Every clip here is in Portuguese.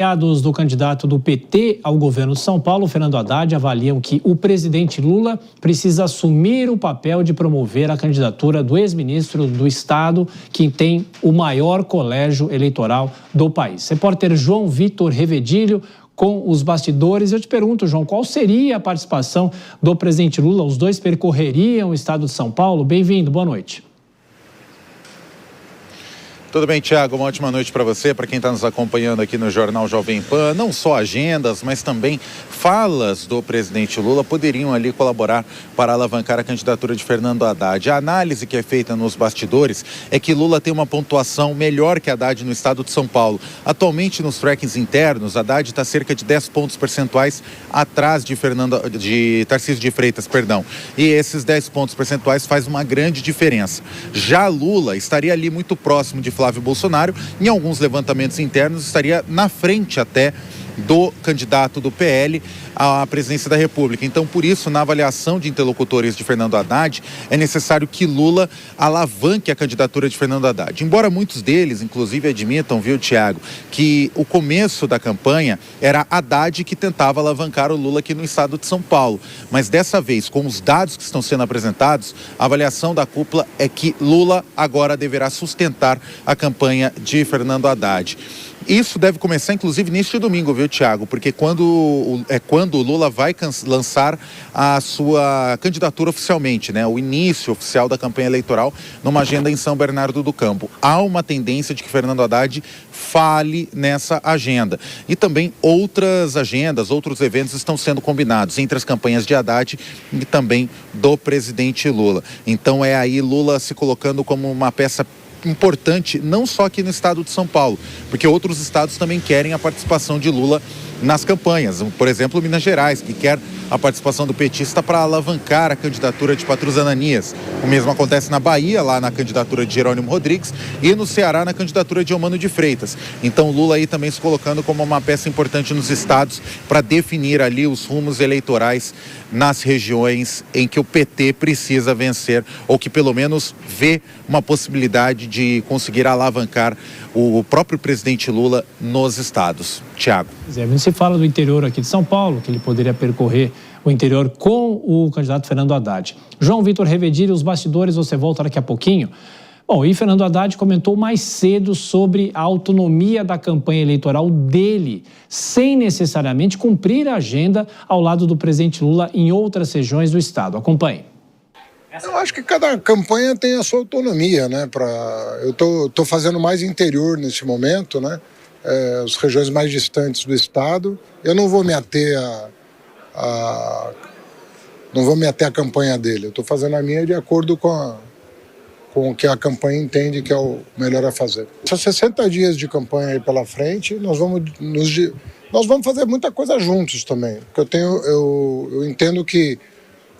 Aliados do candidato do PT ao governo de São Paulo, Fernando Haddad, avaliam que o presidente Lula precisa assumir o papel de promover a candidatura do ex-ministro do Estado, que tem o maior colégio eleitoral do país. Repórter João Vitor Revedilho com os bastidores. Eu te pergunto, João, qual seria a participação do presidente Lula? Os dois percorreriam o estado de São Paulo? Bem-vindo, boa noite. Tudo bem, Thiago? Uma ótima noite para você, para quem está nos acompanhando aqui no Jornal Jovem Pan. Não só agendas, mas também falas do presidente Lula poderiam ali colaborar para alavancar a candidatura de Fernando Haddad. A análise que é feita nos bastidores é que Lula tem uma pontuação melhor que Haddad no estado de São Paulo. Atualmente, nos trackings internos, Haddad está cerca de 10 pontos percentuais atrás de Tarcísio de Freitas, E esses 10 pontos percentuais faz uma grande diferença. Já Lula estaria ali muito próximo de Flávio Bolsonaro, em alguns levantamentos internos estaria na frente até do candidato do PL à presidência da República. Então, por isso, na avaliação de interlocutores de Fernando Haddad, é necessário que Lula alavanque a candidatura de Fernando Haddad. Embora muitos deles, inclusive, admitam, viu, Thiago, que o começo da campanha era Haddad que tentava alavancar o Lula aqui no estado de São Paulo. Mas dessa vez, com os dados que estão sendo apresentados, a avaliação da cúpula é que Lula agora deverá sustentar a campanha de Fernando Haddad. Isso deve começar, inclusive, neste domingo, viu, Thiago? Porque quando o Lula vai lançar a sua candidatura oficialmente, né? O início oficial da campanha eleitoral numa agenda em São Bernardo do Campo. Há uma tendência de que Fernando Haddad fale nessa agenda. E também outras agendas, outros eventos estão sendo combinados entre as campanhas de Haddad e também do presidente Lula. Então é aí Lula se colocando como uma peça importante, não só aqui no estado de São Paulo, porque outros estados também querem a participação de Lula nas campanhas. Por exemplo, Minas Gerais, que quer a participação do petista para alavancar a candidatura de Patrus Ananias. O mesmo acontece na Bahia, lá na candidatura de Jerônimo Rodrigues, e no Ceará, na candidatura de Eumano de Freitas. Então, Lula aí também se colocando como uma peça importante nos estados para definir ali os rumos eleitorais nas regiões em que o PT precisa vencer, ou que pelo menos vê uma possibilidade de conseguir alavancar o próprio presidente Lula nos estados. Thiago. Se fala do interior aqui de São Paulo, que ele poderia percorrer o interior com o candidato Fernando Haddad. João Vitor Revedilho, os bastidores, você volta daqui a pouquinho. Bom, e Fernando Haddad comentou mais cedo sobre a autonomia da campanha eleitoral dele, sem necessariamente cumprir a agenda ao lado do presidente Lula em outras regiões do estado. Acompanhe. Eu acho que cada campanha tem a sua autonomia, né? Eu tô fazendo mais interior nesse momento, né? As regiões mais distantes do estado. Eu não vou me ater à campanha dele. Eu estou fazendo a minha de acordo com o que a campanha entende que é o melhor a fazer. São 60 dias de campanha aí pela frente. Nós vamos fazer muita coisa juntos também. Porque eu entendo que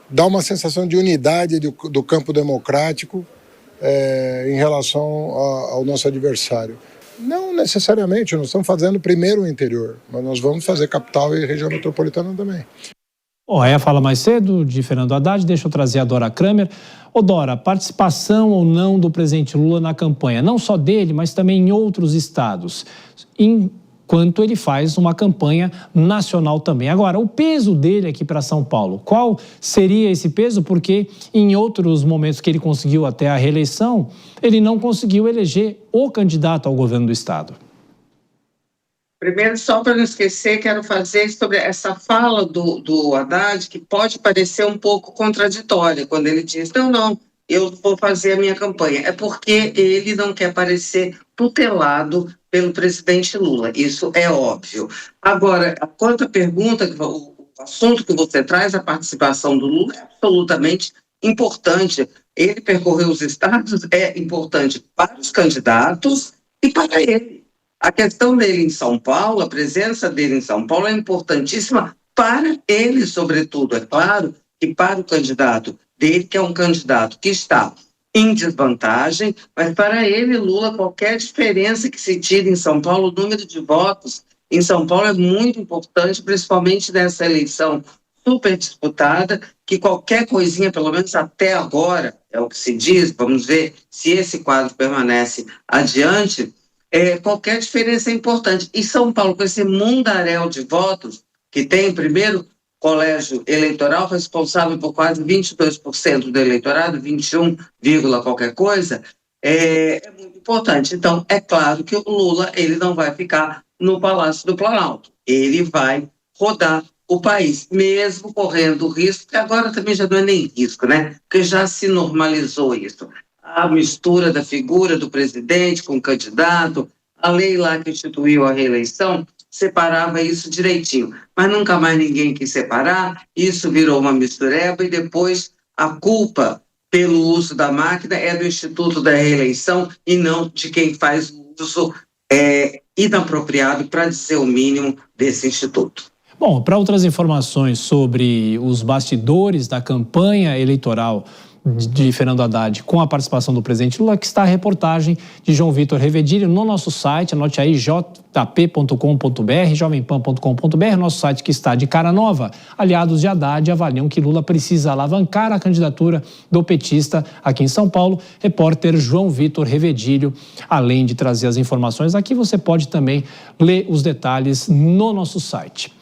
dá uma sensação de unidade do campo democrático em relação ao nosso adversário. Não necessariamente, nós estamos fazendo primeiro o interior, mas nós vamos fazer capital e região metropolitana também. Bom, aí a fala mais cedo de Fernando Haddad, deixa eu trazer a Dora Kramer. Ô Dora, participação ou não do presidente Lula na campanha, não só dele, mas também em outros estados, enquanto ele faz uma campanha nacional também. Agora, o peso dele aqui para São Paulo, qual seria esse peso? Porque em outros momentos que ele conseguiu até a reeleição, ele não conseguiu eleger o candidato ao governo do estado. Primeiro, só para não esquecer, quero fazer sobre essa fala do Haddad, que pode parecer um pouco contraditória, quando ele diz, não, eu vou fazer a minha campanha. É porque ele não quer parecer tutelado pelo presidente Lula, isso é óbvio. Agora, quanto à pergunta, o assunto que você traz, a participação do Lula é absolutamente importante. Ele percorrer os estados é importante para os candidatos e para ele. A questão dele em São Paulo, a presença dele em São Paulo é importantíssima para ele, sobretudo. É claro que para o candidato dele, que é um candidato que está em desvantagem, mas para ele, Lula, qualquer diferença que se tire em São Paulo, o número de votos em São Paulo é muito importante, principalmente nessa eleição super disputada, que qualquer coisinha, pelo menos até agora, é o que se diz, vamos ver se esse quadro permanece adiante, qualquer diferença é importante. E São Paulo, com esse mundaréu de votos que tem, primeiro colégio eleitoral responsável por quase 22% do eleitorado, 21, qualquer coisa, é muito importante. Então, é claro que o Lula ele não vai ficar no Palácio do Planalto. Ele vai rodar o país, mesmo correndo o risco, que agora também já não é nem risco, né? Porque já se normalizou isso. A mistura da figura do presidente com o candidato, a lei lá que instituiu a reeleição, separava isso direitinho. Mas nunca mais ninguém quis separar, isso virou uma mistureba e depois a culpa pelo uso da máquina é do Instituto da Reeleição e não de quem faz o uso inapropriado, para dizer o mínimo, desse instituto. Bom, para outras informações sobre os bastidores da campanha eleitoral de Fernando Haddad com a participação do presidente Lula, que está a reportagem de João Vitor Revedilho no nosso site, anote aí jp.com.br, jovempan.com.br, nosso site que está de cara nova. Aliados de Haddad avaliam que Lula precisa alavancar a candidatura do petista aqui em São Paulo. Repórter João Vitor Revedilho, além de trazer as informações aqui, você pode também ler os detalhes no nosso site.